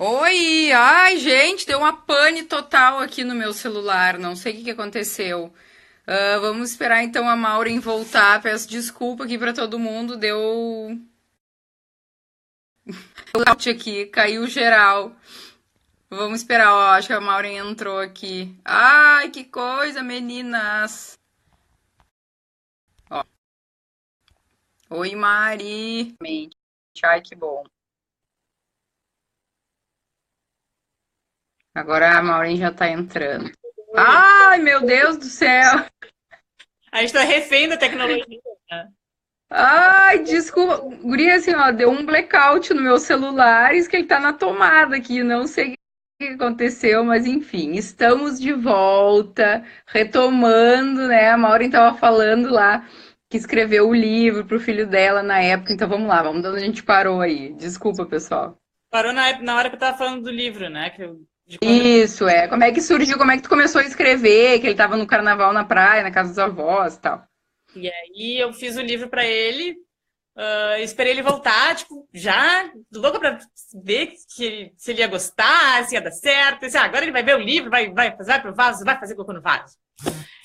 Oi! Ai, gente, deu uma pane total aqui no meu celular. Não sei o que aconteceu. Vamos esperar então a Maureen voltar. Peço desculpa aqui pra todo mundo. Deu out aqui, caiu geral. Vamos esperar, ó. Acho que a Maureen entrou aqui. Ai, que coisa, meninas! Ó. Oi, Mari. Ai, que bom. Agora a Maureen já tá entrando. Ai, meu Deus do céu! A gente tá refém da tecnologia, né? Ai, desculpa. Guria, assim, ó, deu um blackout no meu celular, isso que ele tá na tomada aqui, não sei o que aconteceu, mas enfim, estamos de volta, retomando, né? A Maureen tava falando lá que escreveu o livro pro filho dela na época, então vamos lá, vamos de onde a gente parou aí. Desculpa, pessoal. Parou na hora que eu tava falando do livro, né? De quando... Isso, é. Como é que surgiu, como é que tu começou a escrever, que ele tava no carnaval na praia, na casa dos avós e tal. E aí eu fiz o livro pra ele, esperei ele voltar, tipo, já louca pra ver se ele ia gostar, se ia dar certo. Eu disse, agora ele vai ver o livro, vai pro vaso, vai fazer cocô no vaso.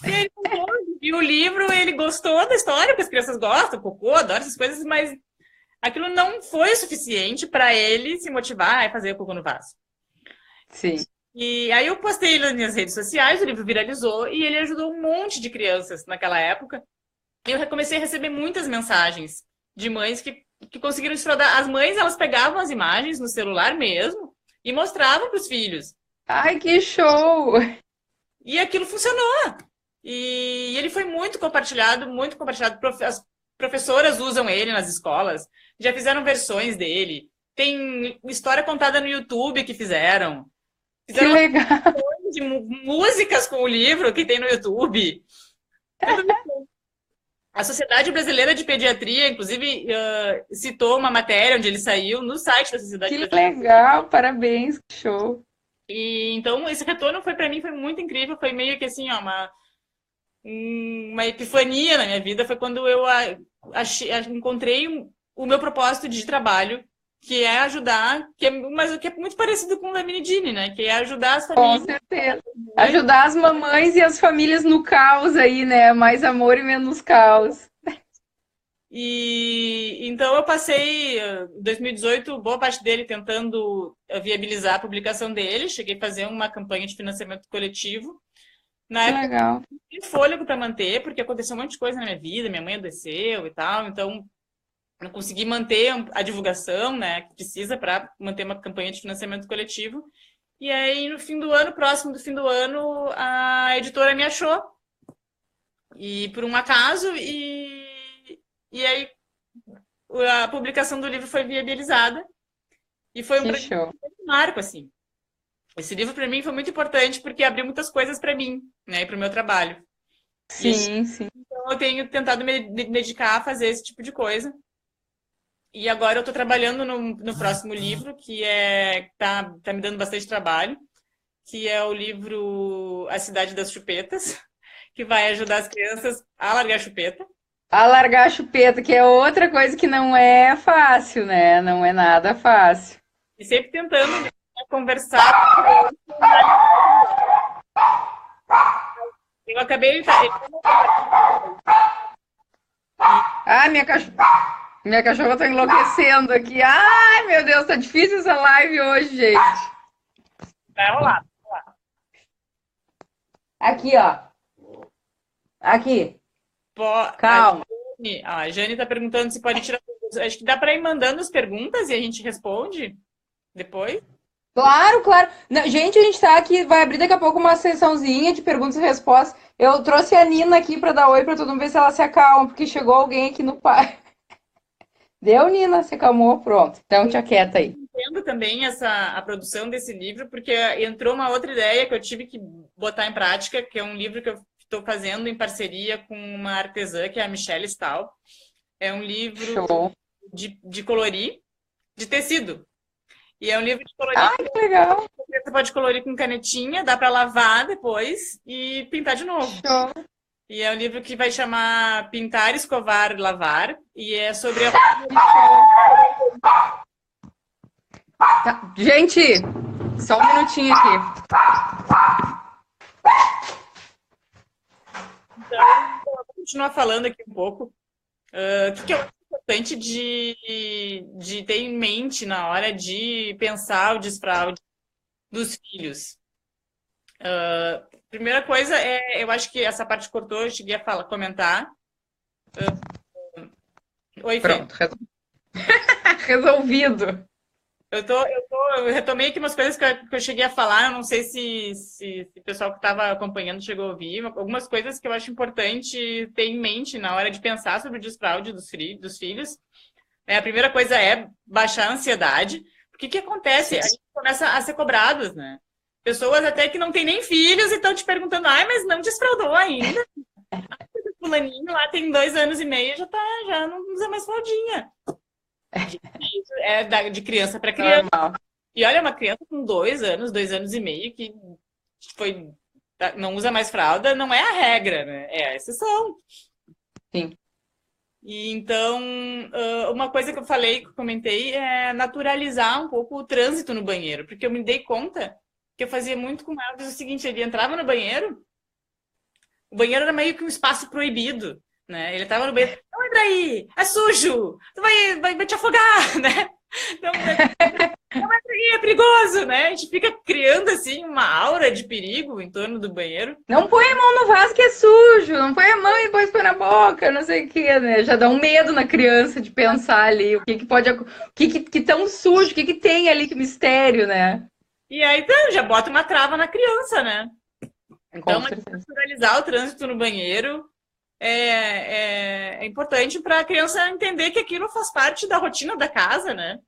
E aí ele voltou, ele viu o livro, ele gostou da história, porque as crianças gostam, cocô, adoram essas coisas, mas aquilo não foi o suficiente pra ele se motivar a fazer cocô no vaso. Sim. E aí eu postei nas minhas redes sociais, o livro viralizou e ele ajudou um monte de crianças naquela época. E eu comecei a receber muitas mensagens de mães que conseguiram desfrutar. As mães, elas pegavam as imagens no celular mesmo e mostravam para os filhos. Ai, que show! E aquilo funcionou. E ele foi muito compartilhado, muito compartilhado. As professoras usam ele nas escolas, já fizeram versões dele. Tem história contada no YouTube que fizeram. Que Fizeram legal! de músicas com o livro que tem no YouTube. A Sociedade Brasileira de Pediatria, inclusive, citou uma matéria onde ele saiu no site da Sociedade Que Brasileira. legal! Parabéns, que show! E então esse retorno foi para mim foi muito incrível, foi meio que assim, ó, uma epifania na minha vida, foi quando eu encontrei o meu propósito de trabalho, que é ajudar, mas o que é muito parecido com o da Minidini, né? Que é ajudar as Com famílias. certeza. Ajudar as mamães e as famílias no caos aí, né? Mais amor e menos caos. E então eu passei 2018, boa parte dele tentando viabilizar a publicação dele. Cheguei a fazer uma campanha de financiamento coletivo. Na Que época, legal. eu tive fôlego para manter, porque aconteceu um monte de coisa na minha vida, minha mãe adoeceu e tal, então não consegui manter a divulgação, né, que precisa para manter uma campanha de financiamento coletivo. E aí, no fim do ano, próximo do fim do ano, a editora me achou. E por um acaso, e aí a publicação do livro foi viabilizada e foi um Que grande show. marco, assim. Esse livro para mim foi muito importante porque abriu muitas coisas para mim, né, e para o meu trabalho. E Sim, sim. então eu tenho tentado me dedicar a fazer esse tipo de coisa. E agora eu estou trabalhando no próximo livro, que tá me dando bastante trabalho, que é o livro A Cidade das Chupetas, que vai ajudar as crianças a largar a chupeta. Alargar a chupeta, que é outra coisa que não é fácil, né? Não é nada fácil. E sempre tentando, né, conversar. Eu acabei. Ah, minha cachorra tá enlouquecendo aqui. Ai, meu Deus, tá difícil essa live hoje, gente. Vai rolar. Aqui, ó. Aqui. A Calma. A Jane está perguntando se pode tirar. Acho que dá para ir mandando as perguntas e a gente responde depois. Claro, claro. Não, gente, a gente tá aqui, vai abrir daqui a pouco uma sessãozinha de perguntas e respostas. Eu trouxe a Nina aqui pra dar oi pra todo mundo ver se ela se acalma, porque chegou alguém aqui no pai. Deu, Nina? Se acalmou? Pronto. Então, te aquieta aí. Entendo também a produção desse livro, porque entrou uma outra ideia que eu tive que botar em prática, que é um livro que eu estou fazendo em parceria com uma artesã, que é a Michelle Stahl. É um livro Show. de colorir, de tecido. E é um livro de colorir. Ai, que legal. Você pode colorir com canetinha, dá para lavar depois e pintar de novo. Show. E é um livro que vai chamar Pintar, Escovar, Lavar. E é sobre a... Tá. Gente, só um minutinho aqui. Então, eu vou continuar falando aqui um pouco. O que eu acho importante de ter em mente na hora de pensar o desfraude dos filhos. Primeira coisa eu acho que essa parte cortou, eu cheguei a comentar. Oi, Fê. Pronto, resolvido. Eu retomei aqui umas coisas que eu cheguei a falar, eu não sei se o pessoal que estava acompanhando chegou a ouvir, algumas coisas que eu acho importante ter em mente na hora de pensar sobre o desfraude dos filhos. A primeira coisa é baixar a ansiedade, porque o que acontece? A gente começa a ser cobrados, né? Pessoas até que não têm nem filhos e estão te perguntando, mas não desfraudou ainda? O fulaninho lá tem 2 anos e meio, já não usa mais fraldinha. Isso é de criança para criança. Normal. E olha, uma criança com 2 anos, 2 anos e meio, que não usa mais fralda, não é a regra, né? É a exceção. Sim. E então, uma coisa que eu comentei, é naturalizar um pouco o trânsito no banheiro, porque eu me dei conta que eu fazia muito com o Elvis o seguinte, ele entrava no banheiro, o banheiro era meio que um espaço proibido, né? Ele estava no banheiro, não entra aí, é sujo, tu vai te afogar, né? Não entra aí, é perigoso, né? A gente fica criando, assim, uma aura de perigo em torno do banheiro. Não põe a mão no vaso que é sujo, não põe a mão e depois põe na boca, não sei o que, né? Já dá um medo na criança de pensar ali o que pode, o que tão sujo, o que tem ali, que mistério, né? E aí, então, já bota uma trava na criança, né? Então, naturalizar o trânsito no banheiro é importante para a criança entender que aquilo faz parte da rotina da casa, né?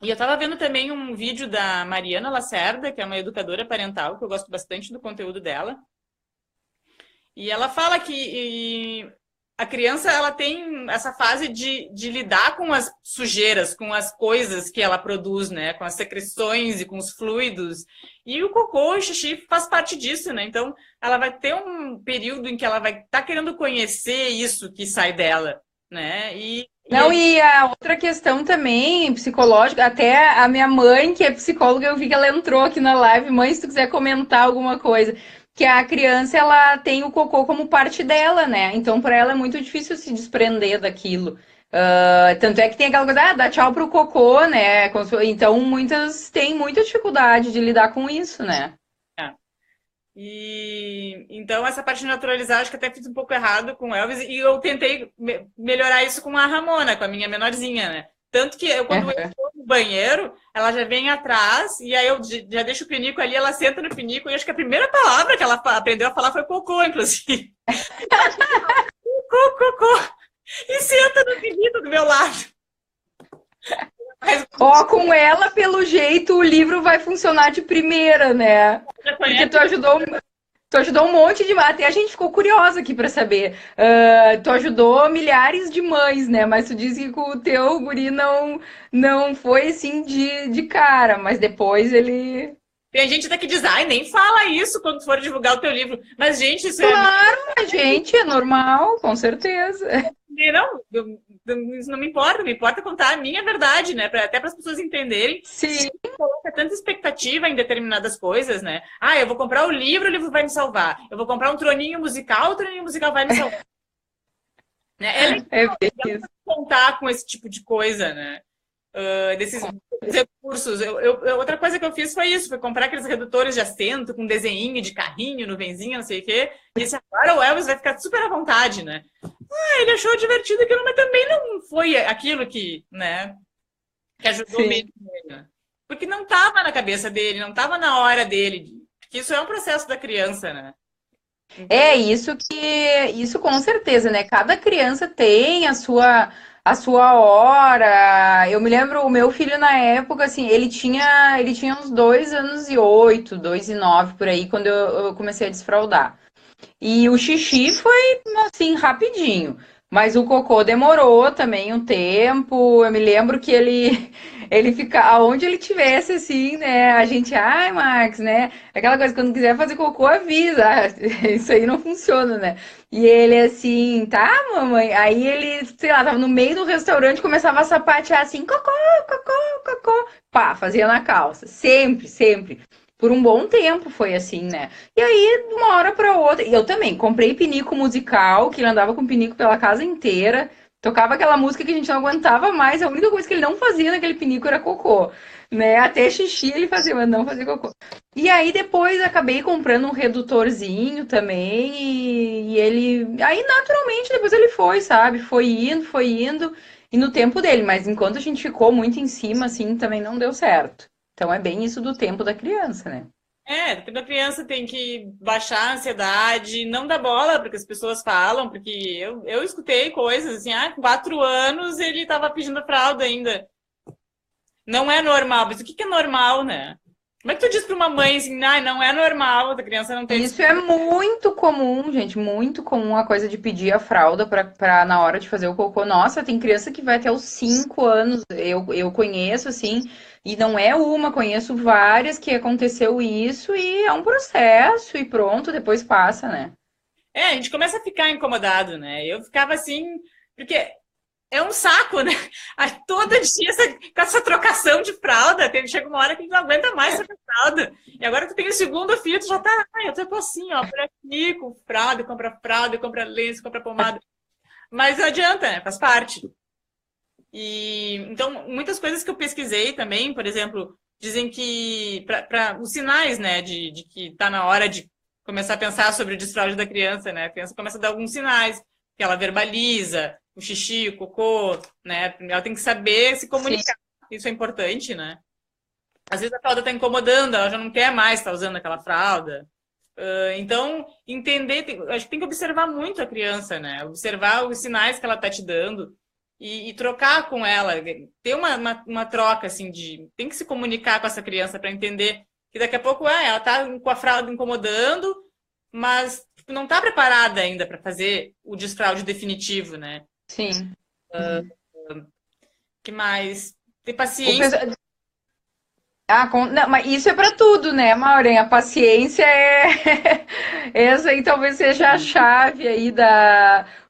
E eu estava vendo também um vídeo da Mariana Lacerda, que é uma educadora parental, que eu gosto bastante do conteúdo dela. E ela fala que a criança ela tem essa fase de lidar com as sujeiras, com as coisas que ela produz, né? Com as secreções e com os fluidos. E o cocô e o xixi faz parte disso, né? Então, ela vai ter um período em que ela vai estar querendo conhecer isso que sai dela, né? E a outra questão também, psicológica, até a minha mãe, que é psicóloga, eu vi que ela entrou aqui na live. Mãe, se tu quiser comentar alguma coisa, que a criança, ela tem o cocô como parte dela, né? Então, para ela é muito difícil se desprender daquilo. Tanto é que tem aquela coisa, dá tchau pro cocô, né? Então, muitas têm muita dificuldade de lidar com isso, né? E então essa parte de naturalizar, acho que até fiz um pouco errado com o Elvis, e eu tentei melhorar isso com a Ramona, com a minha menorzinha, né? Tanto que quando eu estou no banheiro, ela já vem atrás, e aí eu já deixo o pinico ali, ela senta no pinico, e acho que a primeira palavra que ela aprendeu a falar foi cocô, inclusive. Cocô, e senta no pinico do meu lado. Com ela, pelo jeito, o livro vai funcionar de primeira, né? Porque tu ajudou um monte de... Até a gente ficou curiosa aqui para saber. Tu ajudou milhares de mães, né? Mas tu disse que com o teu guri não foi assim de cara, mas depois ele... Tem gente até que diz, nem fala isso quando for divulgar o teu livro. Mas, gente, isso gente, é normal, com certeza. Não, isso não me importa contar a minha verdade, né? Até para as pessoas entenderem. Sim. Coloca tanta expectativa em determinadas coisas, né? Eu vou comprar o livro vai me salvar. Eu vou comprar um troninho musical, o troninho musical vai me salvar. Né? É legal contar com esse tipo de coisa, né? Desses recursos. Outra coisa que eu fiz foi isso, foi comprar aqueles redutores de assento com desenhinho de carrinho, nuvenzinha, não sei o quê. E disse, agora o Elvis vai ficar super à vontade, né? Ele achou divertido aquilo, mas também não foi aquilo que, né, que ajudou mesmo ele, né? Porque não estava na cabeça dele, não estava na hora dele. Porque isso é um processo da criança, né? Isso com certeza, né? Cada criança tem a sua hora. Eu me lembro, o meu filho na época, assim, ele tinha uns 2 anos e 8, 2 e 9 por aí, quando eu comecei a desfraldar. E o xixi foi, assim, rapidinho. Mas o cocô demorou também um tempo. Eu me lembro que ele fica aonde ele tivesse assim, né? A gente, ai, Max, né? Aquela coisa, quando quiser fazer cocô, avisa. Ah, isso aí não funciona, né? E ele assim, tá, mamãe? Aí ele, sei lá, tava no meio do restaurante, começava a sapatear assim, cocô, cocô, cocô. Pá, fazia na calça. Sempre, sempre. Por um bom tempo foi assim, né? E aí, de uma hora para outra, e eu também comprei pinico musical, que ele andava com pinico pela casa inteira, tocava aquela música que a gente não aguentava mais, a única coisa que ele não fazia naquele pinico era cocô, né? Até xixi ele fazia, mas não fazia cocô. E aí depois acabei comprando um redutorzinho também, e ele. Aí naturalmente depois ele foi, sabe? Foi indo, e no tempo dele, mas enquanto a gente ficou muito em cima, assim, também não deu certo. Então é bem isso do tempo da criança, né? Toda criança tem que baixar a ansiedade, não dar bola porque as pessoas falam, porque eu escutei coisas assim, com 4 anos ele estava pedindo fralda ainda. Não é normal, mas o que é normal, né? Como é que tu diz para uma mãe assim, não é normal, a criança não tem. Isso é muito comum, gente, muito comum a coisa de pedir a fralda para na hora de fazer o cocô. Nossa, tem criança que vai até os 5 anos, eu conheço, assim, e não é uma, conheço várias que aconteceu isso e é um processo e pronto, depois passa, né? A gente começa a ficar incomodado, né? Eu ficava assim, porque é um saco, né? Todo dia com essa trocação de fralda, chega uma hora que a gente não aguenta mais trocar fralda. E agora tu tem o segundo filho, tu já tá, eu tô assim, ó, por aqui, com fralda, compra lenço, compra pomada. Mas não adianta, né? Faz parte. E então, muitas coisas que eu pesquisei também, por exemplo, dizem que para os sinais, né, de que tá na hora de começar a pensar sobre o desfraude da criança, né? A criança começa a dar alguns sinais, que ela verbaliza, o xixi, o cocô, né? Ela tem que saber se comunicar. Sim. Isso é importante, né? Às vezes a fralda está incomodando, ela já não quer mais estar usando aquela fralda. Então, entender, acho que tem que observar muito a criança, né? Observar os sinais que ela está te dando e trocar com ela. Ter uma troca, assim, tem que se comunicar com essa criança para entender que daqui a pouco ela está com a fralda incomodando, mas não está preparada ainda para fazer o desfraude definitivo, né? Sim. Que mais? Ter paciência. Não, mas isso é para tudo, né, Maureen? A paciência é essa aí talvez seja a chave aí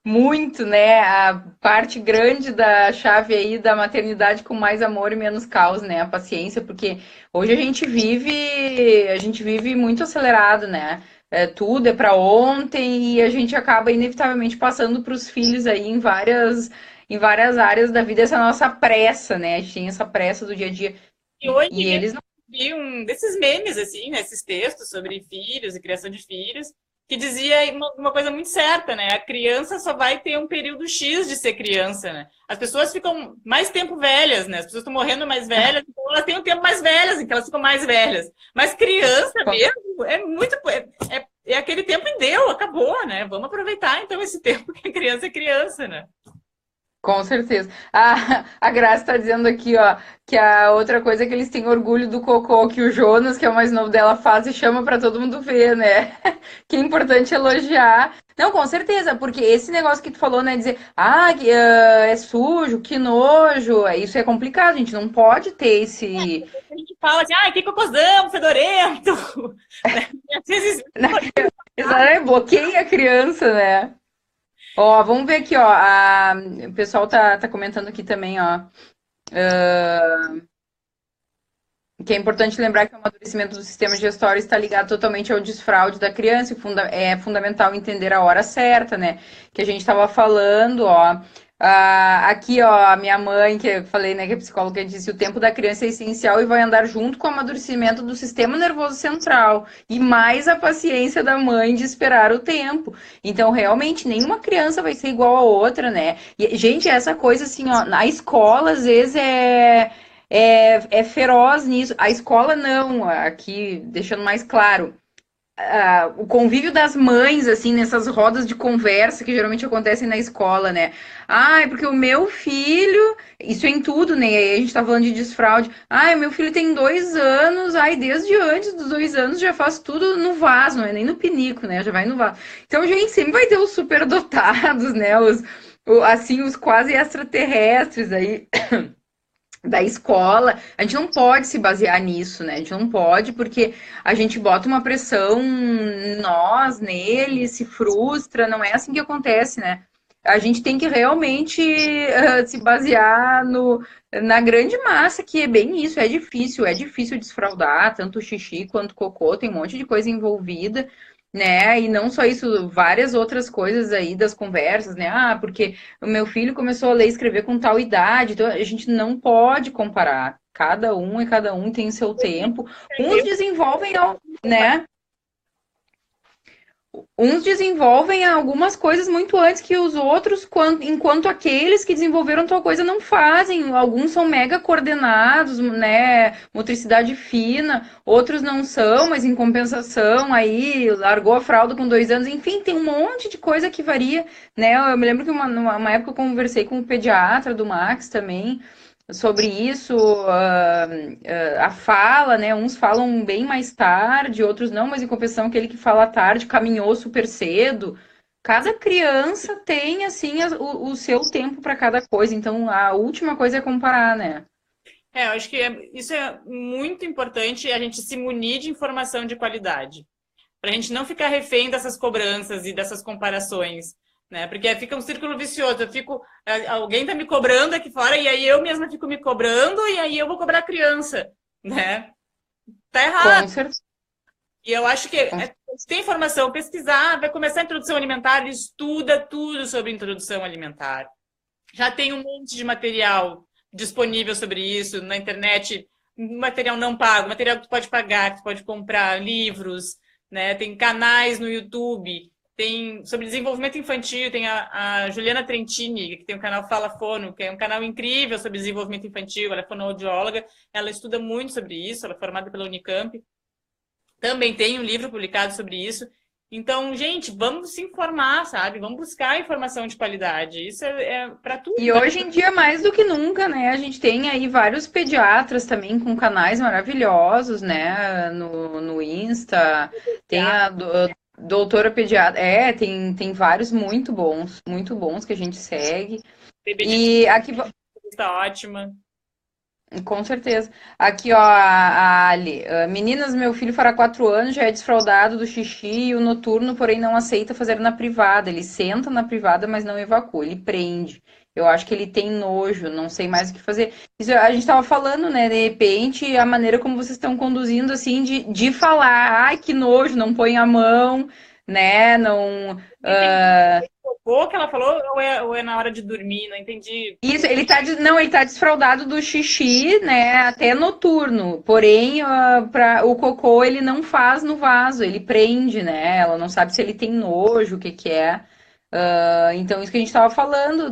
muito, né? A parte grande da chave aí da maternidade com mais amor e menos caos, né? A paciência, porque hoje a gente vive muito acelerado, né? Tudo é para ontem e a gente acaba inevitavelmente passando para os filhos aí em várias áreas da vida essa nossa pressa, né? A gente tem essa pressa do dia a dia. E hoje E eles não. vi um desses memes, assim, né, esses textos sobre filhos e criação de filhos, que dizia uma coisa muito certa, né? A criança só vai ter um período X de ser criança, né? As pessoas ficam mais tempo velhas, né? As pessoas estão morrendo mais velhas, então elas têm um tempo mais velhas, em que elas ficam mais velhas. Mas criança mesmo é muito. É aquele tempo e deu, acabou, né? Vamos aproveitar então esse tempo que a criança é criança, né? Com certeza. A Graça está dizendo aqui, ó, que a outra coisa é que eles têm orgulho do cocô que o Jonas, que é o mais novo dela, faz e chama para todo mundo ver, né? Que é importante elogiar. Não, com certeza, porque esse negócio que tu falou, né, dizer, é sujo, que nojo, isso é complicado, a gente não pode ter esse... A gente fala assim, que cocôzão, fedorento. Às vezes... Bloqueia a criança, né? Ó, vamos ver aqui, ó. O pessoal tá comentando aqui também, ó. Que é importante lembrar que o amadurecimento do sistema digestório está ligado totalmente ao desfraude da criança e é fundamental entender a hora certa, né? Que a gente estava falando, ó. Aqui, ó, a minha mãe, que eu falei, né, que é psicóloga, disse: o tempo da criança é essencial e vai andar junto com o amadurecimento do sistema nervoso central e mais a paciência da mãe de esperar o tempo. Então, realmente, nenhuma criança vai ser igual a outra, né? E, gente, essa coisa assim, ó, na escola, às vezes é feroz nisso. A escola não, aqui, deixando mais claro. O convívio das mães, assim, nessas rodas de conversa que geralmente acontecem na escola, né? Porque o meu filho, isso é em tudo, né? Aí a gente tá falando de desfraude. Meu filho tem 2 anos, desde antes dos 2 anos já faz tudo no vaso, não é nem no pinico, né? Já vai no vaso. Então, gente, sempre vai ter os superdotados, né? assim, os quase extraterrestres aí da escola. A gente não pode se basear nisso, né? A gente não pode, porque a gente bota uma pressão nós, nele, se frustra, não é assim que acontece, né? A gente tem que realmente se basear na grande massa, que é bem isso, é difícil desfraudar, tanto o xixi quanto o cocô, tem um monte de coisa envolvida, né? E não só isso, várias outras coisas aí das conversas, né? Ah, porque o meu filho começou a ler e escrever com tal idade, então a gente não pode comparar. Cada um tem seu tempo. Uns desenvolvem, né? Uns desenvolvem algumas coisas muito antes que os outros, enquanto aqueles que desenvolveram tal coisa não fazem. Alguns são mega coordenados, né? Motricidade fina, outros não são, mas em compensação, aí largou a fralda com 2 anos. Enfim, tem um monte de coisa que varia, né? Eu me lembro que numa época eu conversei com o pediatra do Max também sobre isso, a fala, né? Uns falam bem mais tarde, outros não, mas em compensação aquele que fala tarde caminhou super cedo. Cada criança tem assim o seu tempo para cada coisa, então a última coisa é comparar, né? Eu acho que isso é muito importante, a gente se munir de informação de qualidade, para a gente não ficar refém dessas cobranças e dessas comparações, né? Porque fica um círculo vicioso. Alguém está me cobrando aqui fora e aí eu mesma fico me cobrando e aí eu vou cobrar a criança, né? Tá Com errado. certeza. E eu acho que tem informação, pesquisar, vai começar a introdução alimentar, ele estuda tudo sobre introdução alimentar. Já tem um monte de material disponível sobre isso na internet, material não pago, material que tu pode pagar, que tu pode comprar, livros, né? Tem canais no YouTube, tem sobre desenvolvimento infantil, tem a Juliana Trentini, que tem o canal Fala Fono, que é um canal incrível sobre desenvolvimento infantil, ela é fonoaudióloga, ela estuda muito sobre isso, ela é formada pela Unicamp. Também tem um livro publicado sobre isso. Então, gente, vamos se informar, sabe? Vamos buscar informação de qualidade. Isso é para tudo. E hoje em dia, mais do que nunca, né? A gente tem aí vários pediatras também com canais maravilhosos, né? No Insta. Tem a doutora pediatra. Tem vários muito bons que a gente segue. Bebê de E aqui, está ótima. com certeza. Aqui, ó, a Ali. Meninas, meu filho fará 4 anos, já é desfraldado do xixi e o noturno, porém não aceita fazer na privada. Ele senta na privada, mas não evacua, ele prende. Eu acho que ele tem nojo, não sei mais o que fazer. Isso, a gente estava falando, né? De repente, a maneira como vocês estão conduzindo, assim, de falar, ai, que nojo, não põe a mão, né? Não. Cocô que ela falou ou é na hora de dormir? Não entendi. Isso, não, ele tá desfraldado do xixi, né, até noturno. Porém, o cocô ele não faz no vaso, ele prende, né? Ela não sabe se ele tem nojo, o que que é. Então, isso que a gente estava falando,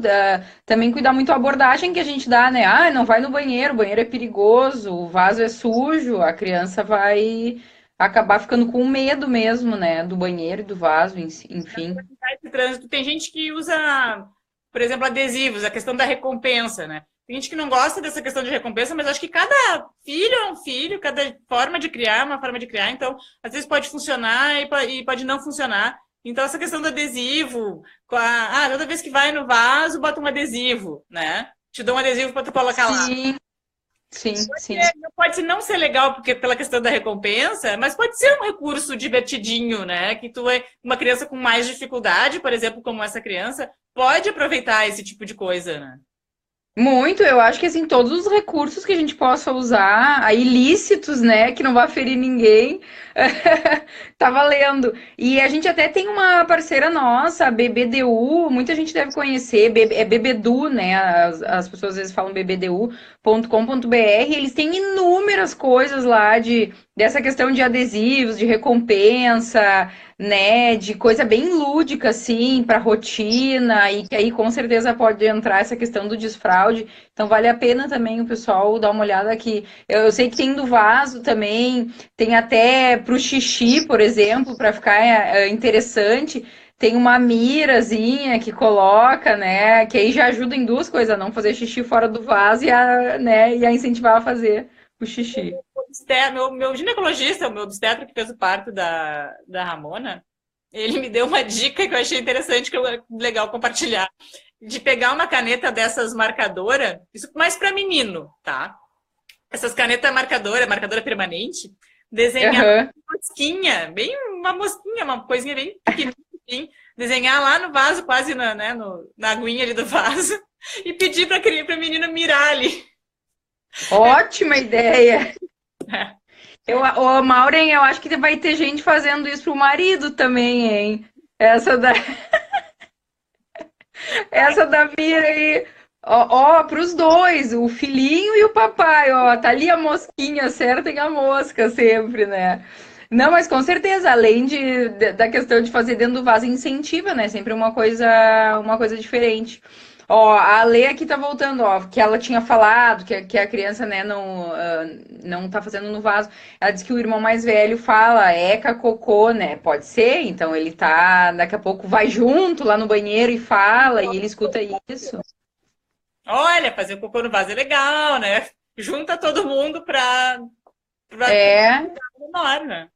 também cuidar muito a abordagem que a gente dá, né? Ah, não vai no banheiro, o banheiro é perigoso, o vaso é sujo, a criança vai acabar ficando com medo mesmo, né? Do banheiro e do vaso, enfim. Esse trânsito, tem gente que usa, por exemplo, adesivos, a questão da recompensa, né? Tem gente que não gosta dessa questão de recompensa, mas acho que cada filho é um filho, cada forma de criar é uma forma de criar, então às vezes pode funcionar e pode não funcionar. Então, essa questão do adesivo, toda vez que vai no vaso, bota um adesivo, né? Te dou um adesivo para tu colocar lá. Sim. Pode não ser legal porque pela questão da recompensa, mas pode ser um recurso divertidinho, né? Que tu é uma criança com mais dificuldade, por exemplo, como essa criança, pode aproveitar esse tipo de coisa, né? Muito, eu acho que assim, todos os recursos que a gente possa usar, ilícitos, né, que não vai ferir ninguém, tá valendo. E a gente até tem uma parceira nossa, a BBDU, muita gente deve conhecer, é BBDU, né, as pessoas às vezes falam bbdu.com.br, eles têm inúmeras coisas lá dessa questão de adesivos, de recompensa, né, de coisa bem lúdica, assim, para rotina, e que aí com certeza pode entrar essa questão do desfraude. Então vale a pena também o pessoal dar uma olhada aqui. Eu sei que tem do vaso também, tem até pro xixi, por exemplo, para ficar interessante. Tem uma mirazinha que coloca, né, que aí já ajuda em duas coisas, a não fazer xixi fora do vaso e a incentivar a fazer o xixi. Meu ginecologista, o meu obstetra que fez o parto da Ramona, ele me deu uma dica que eu achei interessante, que é legal compartilhar. de pegar uma caneta dessas marcadora, isso mais para menino, tá? Essas canetas marcadora permanente, desenhar Aham. uma mosquinha, bem uma mosquinha, uma coisinha bem pequenininha, assim, desenhar lá no vaso, quase na, né, na aguinha ali do vaso, e pedir para a menina mirar ali. Ótima ideia. Ô, Maureen, eu acho que vai ter gente fazendo isso pro marido também, hein? Essa da, essa da mira aí. Ó, pros dois, o filhinho e o papai, ó. Tá ali a mosquinha, acertem a mosca sempre, né? Não, mas com certeza, além da questão de fazer dentro do vaso, incentiva, né? Sempre uma coisa diferente. Ó, a Lê aqui tá voltando, ó, que ela tinha falado que a criança, né, não tá fazendo no vaso. Ela disse que o irmão mais velho fala eca, cocô, né? Pode ser, então ele tá, daqui a pouco vai junto lá no banheiro e fala, e ele escuta isso. Olha, fazer cocô no vaso é legal, né? Junta todo mundo para É, menor, né?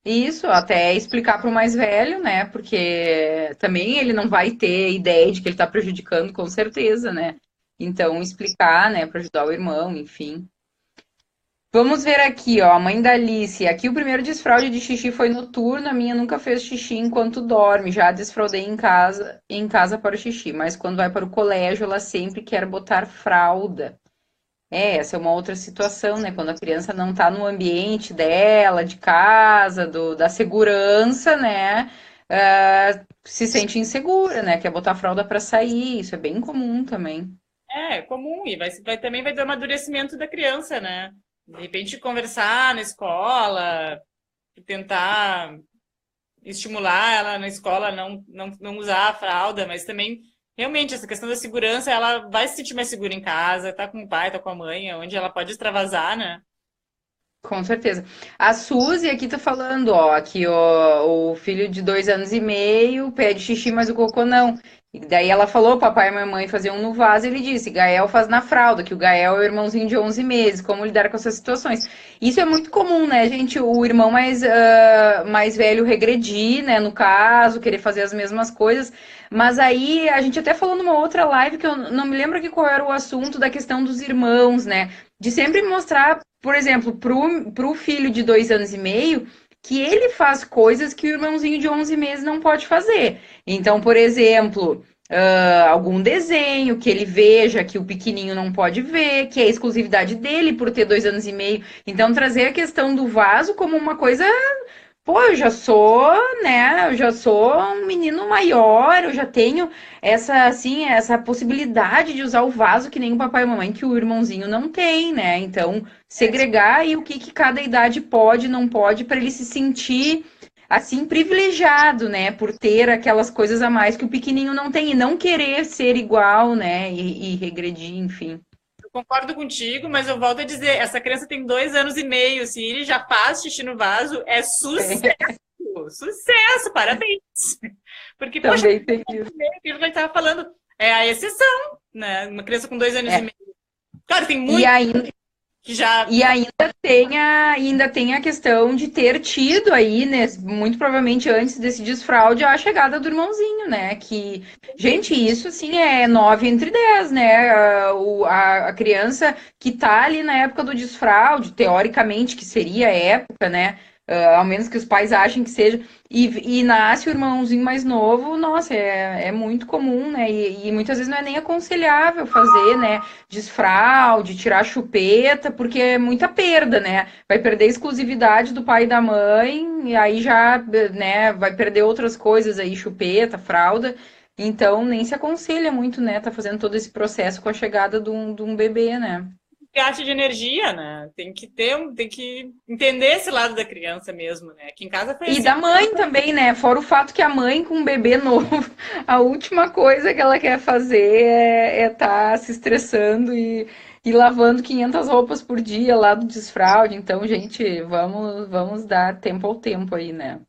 isso, até explicar para o mais velho, né? Porque também ele não vai ter ideia de que ele está prejudicando, com certeza, né? Então, explicar, né, para ajudar o irmão, enfim. Vamos ver aqui, ó, a mãe da Alice. Aqui o primeiro desfraude de xixi foi noturno, a minha nunca fez xixi enquanto dorme. Já desfraudei em casa para o xixi, mas quando vai para o colégio, ela sempre quer botar fralda. É, essa é uma outra situação, né? Quando a criança não está no ambiente dela, de casa, da segurança, né? Se sente insegura, né? Quer botar a fralda para sair. Isso é bem comum também. É comum, e também vai do amadurecimento da criança, né? De repente, conversar na escola, tentar estimular ela na escola a não usar a fralda, mas também, realmente, essa questão da segurança, ela vai se sentir mais segura em casa, tá com o pai, tá com a mãe, onde ela pode extravasar, né? Com certeza. A Suzy aqui tá falando, ó, que o filho de 2 anos e meio pede xixi, mas o cocô não. E daí ela falou, papai e mamãe faziam no vaso, e ele disse, Gael faz na fralda, que o Gael é o irmãozinho de 11 meses, como lidar com essas situações. Isso é muito comum, né, gente? O irmão mais velho regredir, né, no caso, querer fazer as mesmas coisas. Mas aí, a gente até falou numa outra live, que eu não me lembro aqui qual era o assunto da questão dos irmãos, né? De sempre mostrar, por exemplo, pro filho de 2 anos e meio, que ele faz coisas que o irmãozinho de 11 meses não pode fazer. Então, por exemplo, algum desenho que ele veja que o pequenininho não pode ver, que é exclusividade dele por ter 2 anos e meio. Então, trazer a questão do vaso como uma coisa. Pô, eu já sou, né? Eu já sou um menino maior, eu já tenho essa, assim, essa possibilidade de usar o vaso que nem o papai e a mamãe, que o irmãozinho não tem, né? Então, segregar aí o que cada idade pode e não pode, para ele se sentir, assim, privilegiado, né? Por ter aquelas coisas a mais que o pequenininho não tem, e não querer ser igual, né? E regredir, enfim. Concordo contigo, mas eu volto a dizer, essa criança tem 2 anos e meio, se ele já faz xixi no vaso, é sucesso! Sucesso! Parabéns! Porque, poxa, Também tem isso. aquilo que a gente estava falando, é a exceção, né? Uma criança com 2 anos e meio. Claro, tem E muito ainda que já. E ainda tem a questão de ter tido aí, né, muito provavelmente antes desse desfraude, a chegada do irmãozinho, né? Que, gente, isso assim é 9 entre 10, né? A criança que tá ali na época do desfraude, teoricamente que seria a época, né? Ao menos que os pais achem que seja, e nasce o irmãozinho mais novo, nossa, é muito comum, né? E muitas vezes não é nem aconselhável fazer, né? Desfraude, tirar a chupeta, porque é muita perda, né? Vai perder a exclusividade do pai e da mãe, e aí já, né, vai perder outras coisas aí, chupeta, fralda. Então, nem se aconselha muito, né, tá fazendo todo esse processo com a chegada de um bebê, né? Gasto de energia, né? Tem que entender esse lado da criança mesmo, né? Aqui em casa foi E assim. da mãe também, né? Fora o fato que a mãe com um bebê novo, a última coisa que ela quer fazer é tá se estressando e lavando 500 roupas por dia lá do desfraude. Então, gente, vamos dar tempo ao tempo aí, né?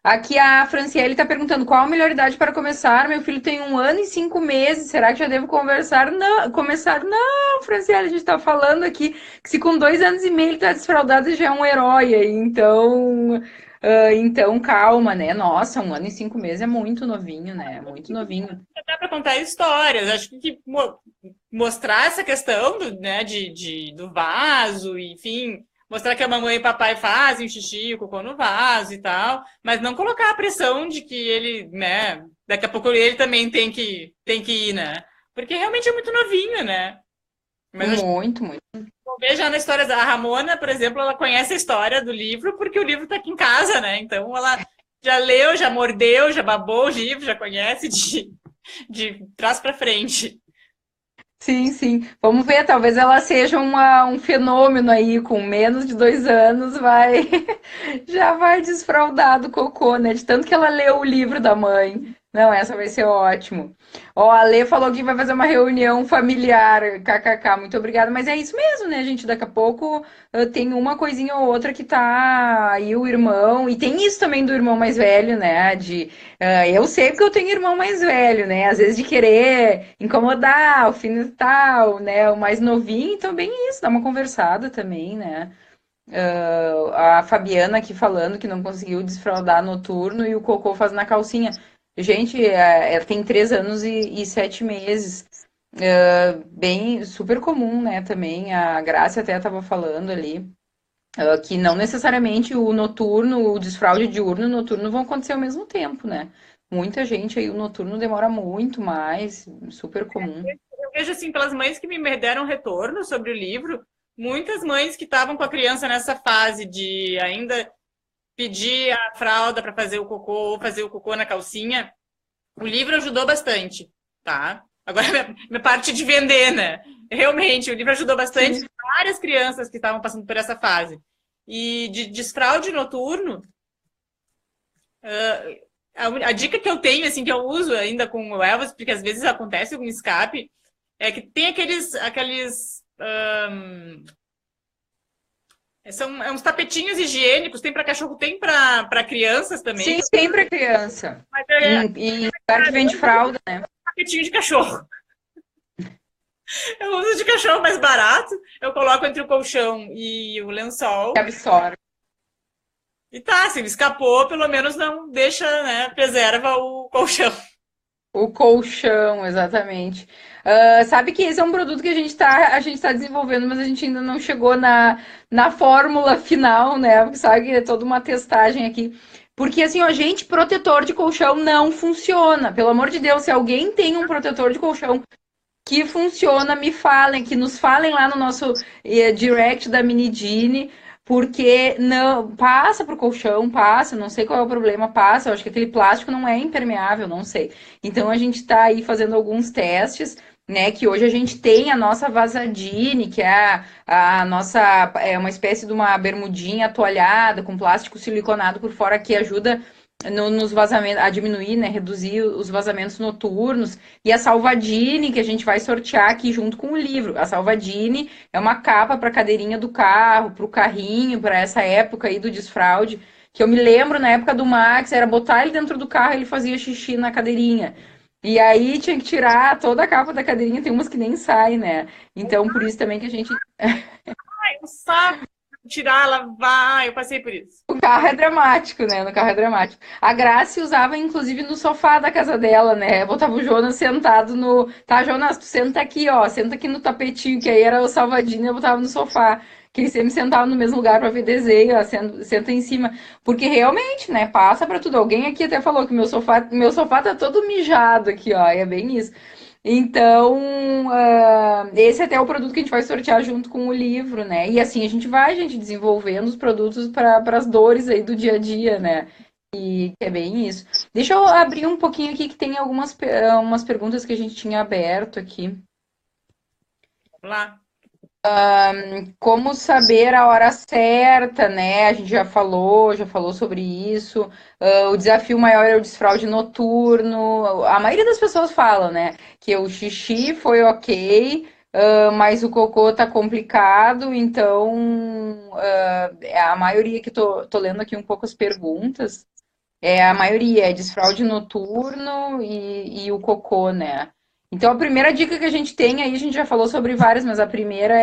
Aqui a Franciele está perguntando qual a melhor idade para começar. Meu filho tem 1 ano e 5 meses. Será que já devo conversar? Não, começar? Não, Franciele, a gente está falando aqui que se com 2 anos e meio ele está desfraudado, já é um herói aí. Então, Então, calma, né? Nossa, 1 ano e 5 meses é muito novinho, né? Muito novinho. Dá para contar histórias. Acho que mostrar essa questão né, do vaso, enfim, mostrar que a mamãe e o papai fazem o xixi e o cocô no vaso e tal, mas não colocar a pressão de que ele, né, daqui a pouco ele também tem que ir, né? Porque realmente é muito novinho, né? Mas acho Muito, muito. que veja na história da Ramona, por exemplo, ela conhece a história do livro porque o livro está aqui em casa, né? Então ela já leu, já mordeu, já babou o livro, já conhece de trás para frente. Sim, sim. Vamos ver, talvez ela seja um fenômeno aí, com menos de 2 anos, vai já vai desfraldar do cocô, né? De tanto que ela leu o livro da mãe. Não, essa vai ser ótimo. Ó, a Lê falou que vai fazer uma reunião familiar, kkk, muito obrigada. Mas é isso mesmo, né, gente? Daqui a pouco tem uma coisinha ou outra que tá aí o irmão, e tem isso também do irmão mais velho, né? Eu sei porque eu tenho irmão mais velho, né? Às vezes de querer incomodar, alfinetar, né? O mais novinho, então bem isso, dá uma conversada também, né? A Fabiana aqui falando que não conseguiu desfraldar noturno e o cocô faz na calcinha. Gente, tem 3 anos e 7 meses. Bem, super comum, né? Também a Graça até estava falando ali. Que não necessariamente o noturno, o desfraude diurno e o noturno vão acontecer ao mesmo tempo, né? Muita gente aí, o noturno demora muito mais, super comum. Eu vejo assim, pelas mães que me deram retorno sobre o livro, muitas mães que estavam com a criança nessa fase de ainda pedir a fralda para fazer o cocô ou fazer o cocô na calcinha, o livro ajudou bastante, tá? Agora, minha parte de vender, né? Realmente, o livro ajudou bastante Sim. várias crianças que estavam passando por essa fase. E de desfraude noturno, a dica que eu tenho, assim, que eu uso ainda com o Elvis, porque às vezes acontece algum escape, é que tem são uns tapetinhos higiênicos, tem para cachorro, tem para crianças também, Sim, tem para criança. mas Em lugar que vende fralda, né? tapetinho de cachorro. Eu uso de cachorro mais barato, eu coloco entre o colchão e o Que lençol. absorve. E tá, se ele escapou, pelo menos não deixa, né? Preserva o colchão. O colchão, exatamente. Sabe que esse é um produto que a gente tá desenvolvendo, mas a gente ainda não chegou na fórmula final, né? Porque sabe que é toda uma testagem aqui. Porque assim, ó, gente, protetor de colchão não funciona. Pelo amor de Deus, se alguém tem um protetor de colchão que funciona, me falem, que nos falem lá no nosso direct da Minidine, porque não passa pro colchão, passa, não sei qual é o problema, passa, eu acho que aquele plástico não é impermeável, não sei. Então a gente está aí fazendo alguns testes, né, que hoje a gente tem a nossa Vasadine, que é a nossa, é uma espécie de uma bermudinha toalhada com plástico siliconado por fora que ajuda nos vazamentos, a diminuir, né, reduzir os vazamentos noturnos, e a Salvadine, que a gente vai sortear aqui junto com o livro. A Salvadine é uma capa para a cadeirinha do carro, para o carrinho, para essa época aí do desfraude, que eu me lembro na época do Max, era botar ele dentro do carro e ele fazia xixi na cadeirinha. E aí tinha que tirar toda a capa da cadeirinha, tem umas que nem saem, né? Então, por isso também que a gente Ai, um saco tirar, lavar. Eu passei por isso. o carro é dramático, né? No carro é dramático. A Grace usava, inclusive, no sofá da casa dela, né? Botava o Jonas sentado no. Tá, Jonas, tu senta aqui, ó. Senta aqui no tapetinho, que aí era o salvadinho, eu botava no sofá. Que ele sempre sentava no mesmo lugar para ver desenho, ó, senta em cima. Porque realmente, né? Passa para tudo. Alguém aqui até falou que meu sofá tá todo mijado aqui, ó. E é bem isso. Então, esse até é o produto que a gente vai sortear junto com o livro, né? E assim a gente vai, gente, desenvolvendo os produtos para as dores aí do dia a dia, né? E é bem isso. Deixa eu abrir um pouquinho aqui que tem umas perguntas que a gente tinha aberto aqui. Vamos lá. Como saber a hora certa, né? A gente já falou sobre isso. O desafio maior é o desfraude noturno. A maioria das pessoas fala, né? Que o xixi foi ok, mas o cocô tá complicado. Então, a maioria que tô lendo aqui um pouco as perguntas, a maioria é desfraude noturno e o cocô, né? Então, a primeira dica que a gente tem aí, a gente já falou sobre várias, mas a primeira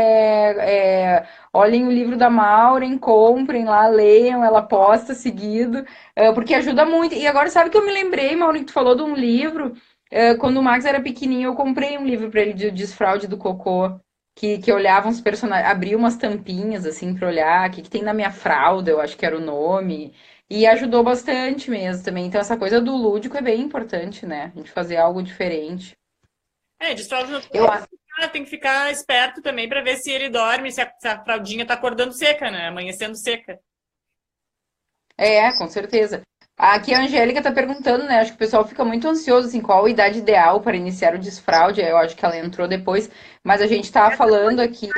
olhem o livro da Maureen, comprem lá, leiam, ela posta seguido, porque ajuda muito. E agora, sabe que eu me lembrei, Maureen, que tu falou de um livro, quando o Max era pequenininho, eu comprei um livro para ele de desfraude do cocô, que olhava uns personagens, abria umas tampinhas, assim, para olhar, o que tem na minha fralda, eu acho que era o nome. E ajudou bastante mesmo também. Então, essa coisa do lúdico é bem importante, né? A gente fazer algo diferente. Desfralda Eu noturna, tem que ficar esperto também para ver se ele dorme, se a fraldinha tá acordando seca, né? Amanhecendo seca. com certeza. Aqui a Angélica tá perguntando, né? Acho que o pessoal fica muito ansioso, assim, qual a idade ideal para iniciar o desfraude. Eu acho que ela entrou depois, mas a gente tava falando aqui.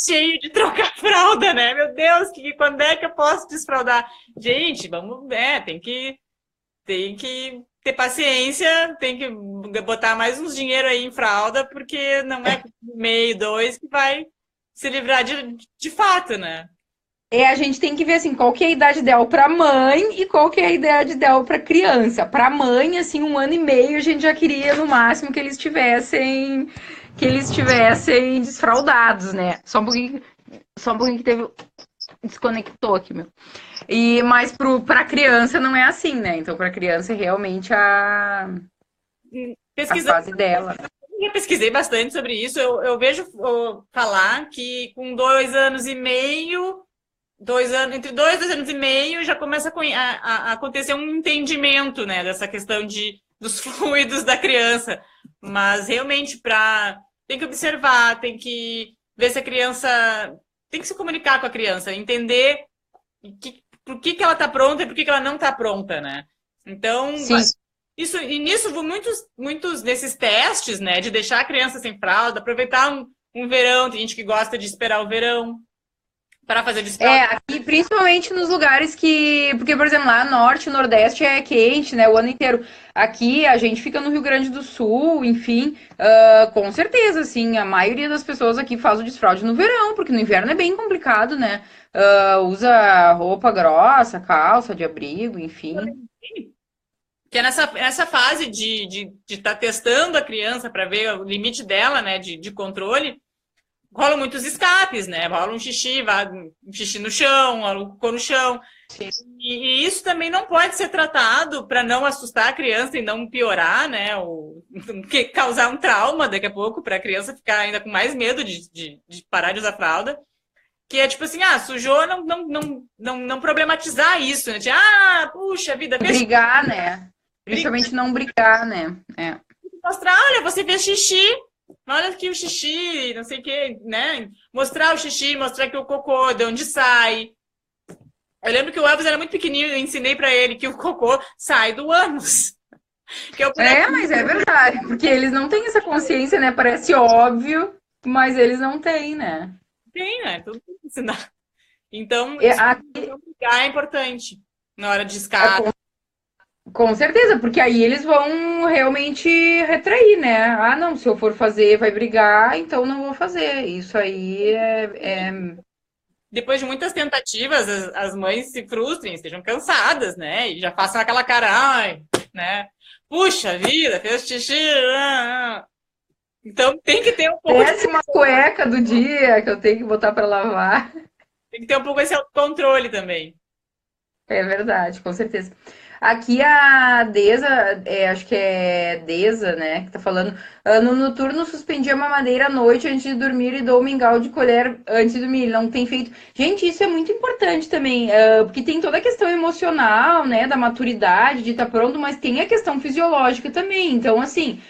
Cheio de trocar fralda, né? Meu Deus, quando é que eu posso desfraldar? Gente, vamos, tem que ter paciência, tem que botar mais uns dinheiro aí em fralda, porque não é meio, dois que vai se livrar de fato, né? A gente tem que ver assim, qual que é a idade ideal para mãe e qual que é a idade ideal para criança. Para mãe, assim, 1 ano e meio a gente já queria no máximo que eles tivessem desfraldados, né? Só um pouquinho que teve desconectou aqui, meu. Mas pra criança não é assim, né? Então, pra criança é realmente a Pesquisando, fase dela. eu pesquisei bastante sobre isso. Eu vejo falar que com 2 anos e meio, entre 2 e 2 anos e meio, já começa a acontecer um entendimento, né, dessa questão dos fluidos da criança. Mas realmente tem que observar, tem que ver se a criança tem que se comunicar com a criança, entender por que ela está pronta e por que ela não está pronta, né? Então, Sim. nisso, muitos desses testes, né, de deixar a criança sem fralda, aproveitar um verão, tem gente que gosta de esperar o verão para fazer desfralda. Aqui, principalmente nos lugares porque, por exemplo, lá norte, nordeste é quente, né, o ano inteiro. Aqui a gente fica no Rio Grande do Sul, enfim, com certeza, assim, a maioria das pessoas aqui faz o desfraude no verão, porque no inverno é bem complicado, né? Usa roupa grossa, calça de abrigo, enfim. Que é nessa fase de estar testando a criança para ver o limite dela, né, de controle, rolam muitos escapes, né? Rola um xixi, vai um xixi no chão, rola um cocô no chão. E isso também não pode ser tratado para não assustar a criança e não piorar, né? Ou causar um trauma daqui a pouco para a criança ficar ainda com mais medo de parar de usar fralda. Que é tipo assim, sujou, não problematizar isso, né? Puxa vida, fez Brigar, né? Principalmente não brigar, né? mostrar, olha, você fez xixi, olha aqui o xixi, não sei o que, né? Mostrar o xixi, mostrar que o cocô, de onde sai. Eu lembro que o Elvis era muito pequenininho, eu ensinei pra ele que o cocô sai do ânus. Mas é verdade, porque eles não têm essa consciência, né? Parece óbvio, mas eles não têm, né? Tem, né? Tudo tem que ensinar. Então, Aqui, brigar é importante na hora de escada. com certeza, porque aí eles vão realmente retrair, né? Ah, não, se eu for fazer, vai brigar, então não vou fazer. Isso aí Depois de muitas tentativas, as mães se frustrem, estejam cansadas, né? E já façam aquela cara, ai, né? Puxa vida, fez xixi. Então tem que ter um pouco. Péssima cueca do dia que eu tenho que botar para lavar. Tem que ter um pouco esse autocontrole também. É verdade, com certeza. Aqui a Deza, acho que é Deza, né, que tá falando, no noturno suspendi a mamadeira à noite antes de dormir e dou mingau de colher antes de dormir. Não tem feito. Gente, isso é muito importante também, porque tem toda a questão emocional, né, da maturidade, de estar pronto, mas tem a questão fisiológica também. Então, assim,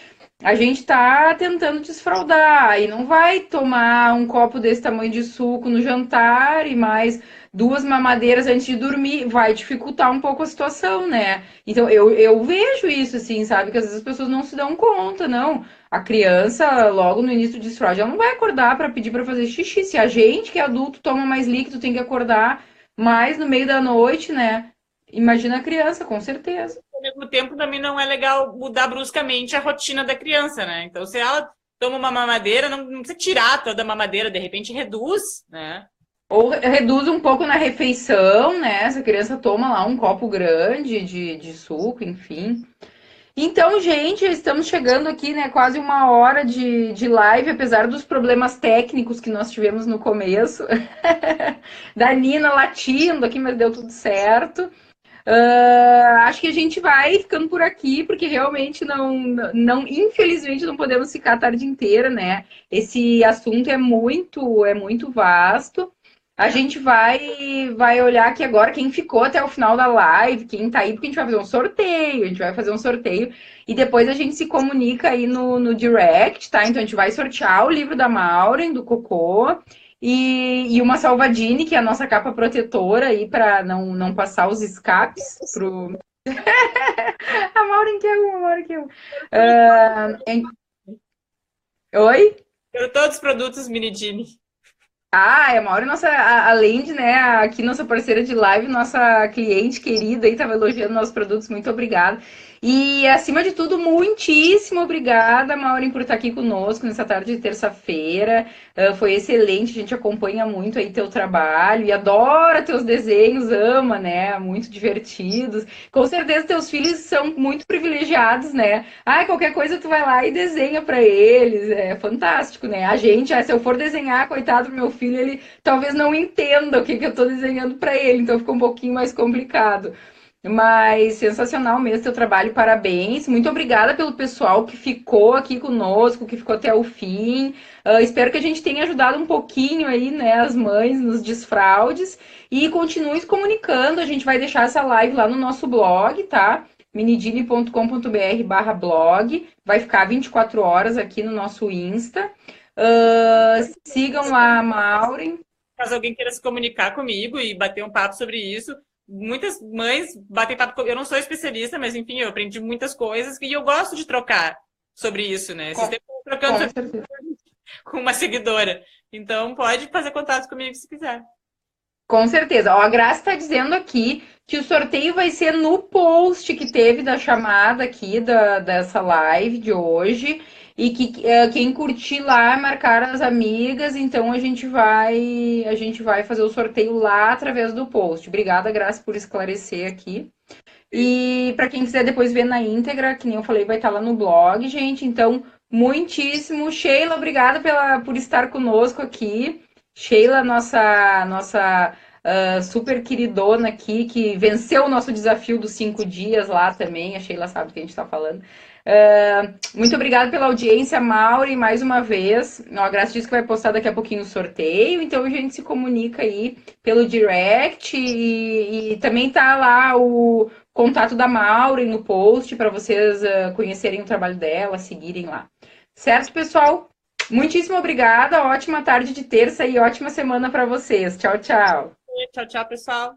a gente tá tentando desfraldar e não vai tomar um copo desse tamanho de suco no jantar e mais 2 mamadeiras antes de dormir, vai dificultar um pouco a situação, né? Então eu vejo isso, assim, sabe? Que às vezes as pessoas não se dão conta, não. A criança, logo no início do desfraude, ela não vai acordar para pedir para fazer xixi. Se a gente, que é adulto, toma mais líquido, tem que acordar mais no meio da noite, né? Imagina a criança, com certeza. Ao mesmo tempo, também não é legal mudar bruscamente a rotina da criança, né? Então, se ela toma uma mamadeira, não precisa tirar toda a mamadeira, de repente reduz, né? Ou reduz um pouco na refeição, né? Se a criança toma lá um copo grande de suco, enfim. Então, gente, estamos chegando aqui, né? Quase uma hora de live, apesar dos problemas técnicos que nós tivemos no começo. Da Nina latindo aqui, mas deu tudo certo. Acho que a gente vai ficando por aqui, porque realmente infelizmente, não podemos ficar a tarde inteira, né? Esse assunto é muito vasto. A gente vai olhar aqui agora quem ficou até o final da live, quem tá aí, porque a gente vai fazer um sorteio, a gente vai fazer um sorteio e depois a gente se comunica aí no direct, tá? Então a gente vai sortear o livro da Maureen, do Cocô, e uma Salvadine, que é a nossa capa protetora aí para não passar os escapes pro. A Maureen que é uma, a Maureen que é uma. Oi? Eu todos os produtos Minidini. A Mauri, nossa, além de, né, aqui nossa parceira de live, nossa cliente querida aí, estava elogiando nossos produtos, muito obrigada. E, acima de tudo, muitíssimo obrigada, Maureen, por estar aqui conosco nessa tarde de terça-feira. Foi excelente, a gente acompanha muito aí teu trabalho e adora teus desenhos, ama, né, muito divertidos. Com certeza teus filhos são muito privilegiados, né? Ah, qualquer coisa tu vai lá e desenha para eles, é fantástico, né? A gente, se eu for desenhar, coitado do meu filho, ele talvez não entenda o que eu estou desenhando para ele, então fica um pouquinho mais complicado. Mas sensacional mesmo teu trabalho, parabéns. Muito obrigada pelo pessoal que ficou aqui conosco, que ficou até o fim. Espero que a gente tenha ajudado um pouquinho aí, né, as mães nos desfraudes. E continue se comunicando. A gente vai deixar essa live lá no nosso blog, tá? minidini.com.br/blog. Vai ficar 24 horas aqui no nosso Insta. Sigam lá a Maureen. Caso alguém queira se comunicar comigo e bater um papo sobre isso, muitas mães batem papo comigo. Eu não sou especialista, mas enfim, eu aprendi muitas coisas e eu gosto de trocar sobre isso, né? Esses tempos eu tô trocando com uma seguidora. Então pode fazer contato comigo se quiser. Com certeza. Ó, a Graça está dizendo aqui que o sorteio vai ser no post que teve da chamada aqui dessa live de hoje. E que quem curtir lá, marcar as amigas, então a gente vai fazer o sorteio lá através do post. Obrigada, Graça, por esclarecer aqui. E para quem quiser depois ver na íntegra, que nem eu falei, vai estar lá no blog, gente. Então, muitíssimo. Sheila, obrigada por estar conosco aqui. Sheila, nossa super queridona aqui, que venceu o nosso desafio dos 5 dias lá também. A Sheila sabe do que a gente está falando. Muito obrigada pela audiência, Mauri, mais uma vez. A Graça disse que vai postar daqui a pouquinho o sorteio, então a gente se comunica aí pelo direct e também tá lá o contato da Mauri no post para vocês conhecerem o trabalho dela, seguirem lá. Certo, pessoal? Muitíssimo obrigada, ótima tarde de terça e ótima semana para vocês. Tchau, tchau. Tchau, tchau, pessoal.